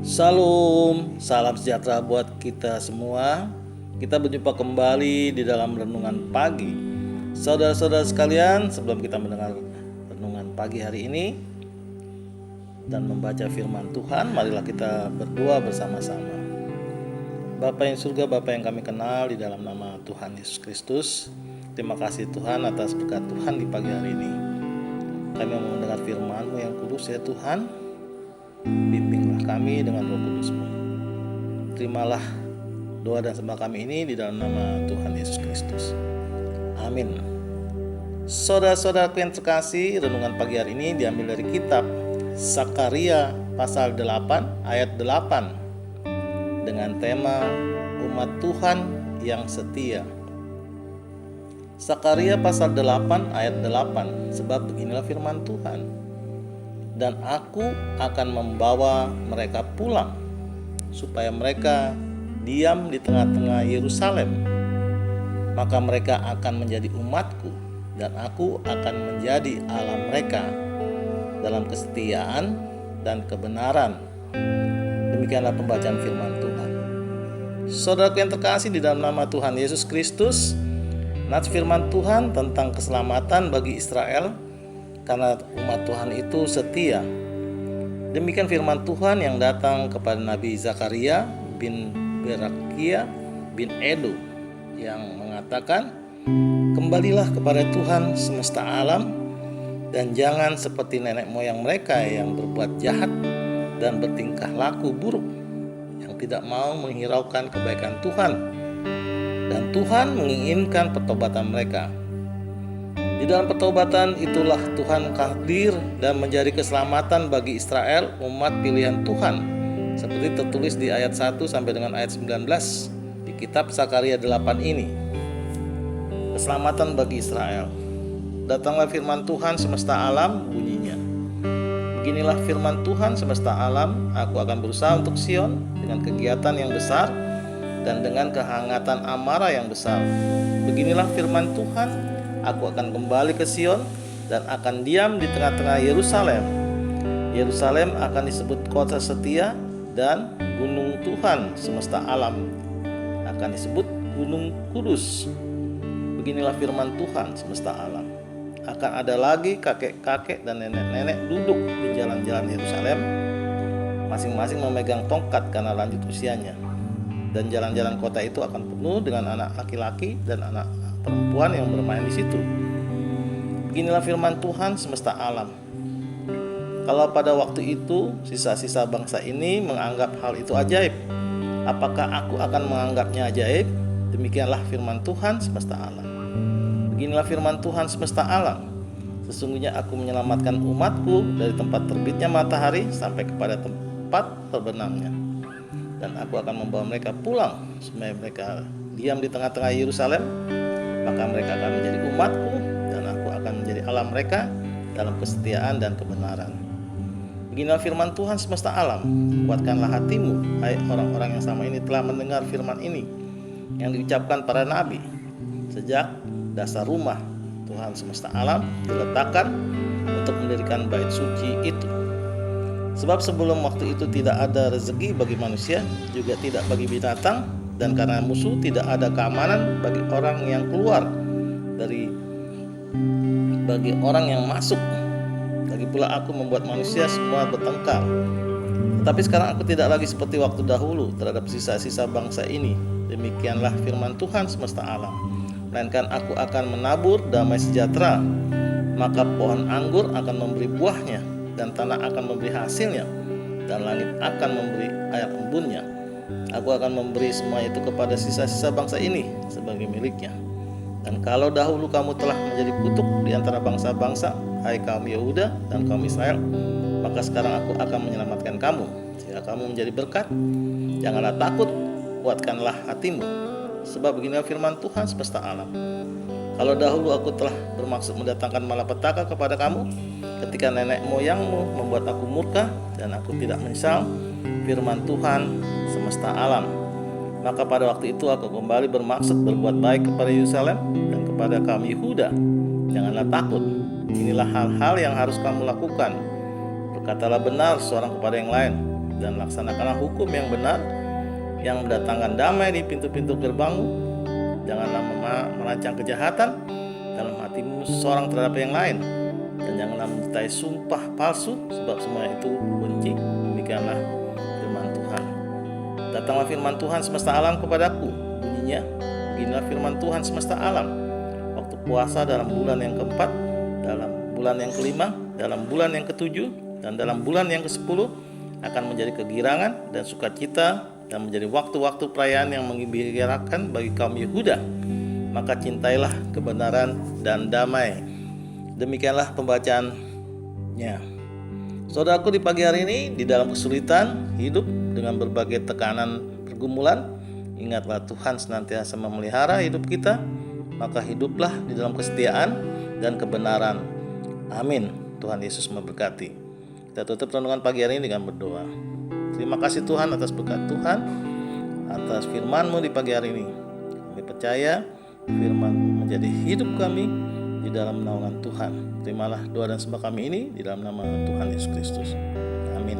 Salam, salam sejahtera buat kita semua. Kita berjumpa kembali di dalam renungan pagi. Saudara-saudara sekalian, sebelum kita mendengar renungan pagi hari ini dan membaca firman Tuhan, marilah kita berdoa bersama-sama. Bapa yang surga, Bapa yang kami kenal, di dalam nama Tuhan Yesus Kristus, terima kasih Tuhan atas berkat Tuhan di pagi hari ini. Kami mau mendengar firman-Mu yang kudus ya Tuhan. Bimbinglah kami dengan Roh Kudus-Mu. Terimalah doa dan sembah kami ini di dalam nama Tuhan Yesus Kristus. Amin. Saudara-saudaraku yang terkasih, renungan pagi hari ini diambil dari kitab Sakaria pasal 8 ayat 8 dengan tema umat Tuhan yang setia. Sakaria pasal 8 ayat 8, sebab beginilah firman Tuhan. Dan aku akan membawa mereka pulang, supaya mereka diam di tengah-tengah Yerusalem. Maka mereka akan menjadi umatku, dan aku akan menjadi Allah mereka dalam kesetiaan dan kebenaran. Demikianlah pembacaan firman Tuhan. Saudaraku yang terkasih di dalam nama Tuhan Yesus Kristus, nats firman Tuhan tentang keselamatan bagi Israel, karena umat Tuhan itu setia. Demikian firman Tuhan yang datang kepada Nabi Zakaria bin Berakia bin Edo yang mengatakan, kembalilah kepada Tuhan semesta alam dan jangan seperti nenek moyang mereka yang berbuat jahat dan bertingkah laku buruk, yang tidak mau menghiraukan kebaikan Tuhan, dan Tuhan menginginkan pertobatan mereka. Di dalam pertobatan itulah Tuhan hadir dan menjadi keselamatan bagi Israel, umat pilihan Tuhan, seperti tertulis di ayat 1 sampai dengan ayat 19 di kitab Sakaria 8 ini. Keselamatan bagi Israel. Datanglah firman Tuhan semesta alam, bunyinya. Beginilah firman Tuhan semesta alam, aku akan berusaha untuk Sion dengan kegiatan yang besar dan dengan kehangatan amarah yang besar. Beginilah firman Tuhan, aku akan kembali ke Sion dan akan diam di tengah-tengah Yerusalem. Yerusalem akan disebut kota setia dan gunung Tuhan semesta alam akan disebut gunung kudus. Beginilah firman Tuhan semesta alam. Akan ada lagi kakek-kakek dan nenek-nenek duduk di jalan-jalan Yerusalem, masing-masing memegang tongkat karena lanjut usianya. Dan jalan-jalan kota itu akan penuh dengan anak laki-laki dan anak perempuan yang bermain di situ. Beginilah firman Tuhan semesta alam. Kalau pada waktu itu sisa-sisa bangsa ini menganggap hal itu ajaib, apakah aku akan menganggapnya ajaib? Demikianlah firman Tuhan semesta alam. Beginilah firman Tuhan semesta alam. Sesungguhnya aku menyelamatkan umatku dari tempat terbitnya matahari sampai kepada tempat terbenamnya. Dan aku akan membawa mereka pulang supaya mereka diam di tengah-tengah Yerusalem. Maka mereka akan menjadi umatku dan aku akan menjadi Allah mereka dalam kesetiaan dan kebenaran. Beginilah firman Tuhan semesta alam. Kuatkanlah hatimu, hai orang-orang yang sama ini telah mendengar firman ini yang diucapkan para nabi. Sejak dasar rumah Tuhan semesta alam diletakkan untuk mendirikan bait suci itu. Sebab sebelum waktu itu tidak ada rezeki bagi manusia, juga tidak bagi binatang, dan karena musuh tidak ada keamanan bagi orang yang keluar bagi orang yang masuk. Lagi pula aku membuat manusia semua bertengkar. Tetapi sekarang aku tidak lagi seperti waktu dahulu terhadap sisa-sisa bangsa ini. Demikianlah firman Tuhan semesta alam. Melainkan aku akan menabur damai sejahtera, maka pohon anggur akan memberi buahnya, dan tanah akan memberi hasilnya, dan langit akan memberi air embunnya. Aku akan memberi semua itu kepada sisa-sisa bangsa ini sebagai miliknya. Dan kalau dahulu kamu telah menjadi kutuk di antara bangsa-bangsa, hai kaum Yehuda dan kaum Israel, maka sekarang aku akan menyelamatkan kamu, sehingga kamu menjadi berkat. Janganlah takut, kuatkanlah hatimu. Sebab beginilah firman Tuhan semesta alam. Kalau dahulu aku telah bermaksud mendatangkan malapetaka kepada kamu, ketika nenek moyangmu membuat aku murka, dan aku tidak menyesal, firman Tuhan semesta alam. Maka pada waktu itu aku kembali bermaksud berbuat baik kepada Yerusalem dan kepada kaum Yehuda. Janganlah takut, inilah hal-hal yang harus kamu lakukan. Berkatalah benar seorang kepada yang lain, dan laksanakanlah hukum yang benar, yang mendatangkan damai di pintu-pintu gerbangmu. Janganlah merancang kejahatan dalam hatimu seorang terhadap yang lain, dan janganlah menyertai sumpah palsu, sebab semua itu benci. Demikianlah firman Tuhan. Datanglah firman Tuhan semesta alam kepadaku. Bunyinya, beginilah firman Tuhan semesta alam. Waktu puasa dalam bulan yang keempat, dalam bulan yang kelima, dalam bulan yang ketujuh, dan dalam bulan yang ke-10 akan menjadi kegirangan dan sukacita, dan menjadi waktu-waktu perayaan yang menggembirakan bagi kaum Yehuda. Maka cintailah kebenaran dan damai. Demikianlah pembacaannya. Saudaraku, di pagi hari ini, di dalam kesulitan hidup dengan berbagai tekanan pergumulan, ingatlah Tuhan senantiasa memelihara hidup kita. Maka hiduplah di dalam kesetiaan dan kebenaran. Amin. Tuhan Yesus memberkati. Kita tutup renungan pagi hari ini dengan berdoa. Terima kasih Tuhan atas berkat Tuhan, atas firman-Mu di pagi hari ini. Kami percaya firman menjadi hidup kami di dalam naungan Tuhan. Terimalah doa dan sembah kami ini di dalam nama Tuhan Yesus Kristus. Amin.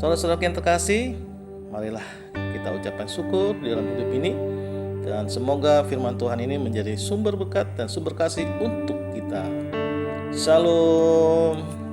Saudara-saudara yang terkasih, marilah kita ucapkan syukur di dalam hidup ini, dan semoga firman Tuhan ini menjadi sumber berkat dan sumber kasih untuk kita. Shalom.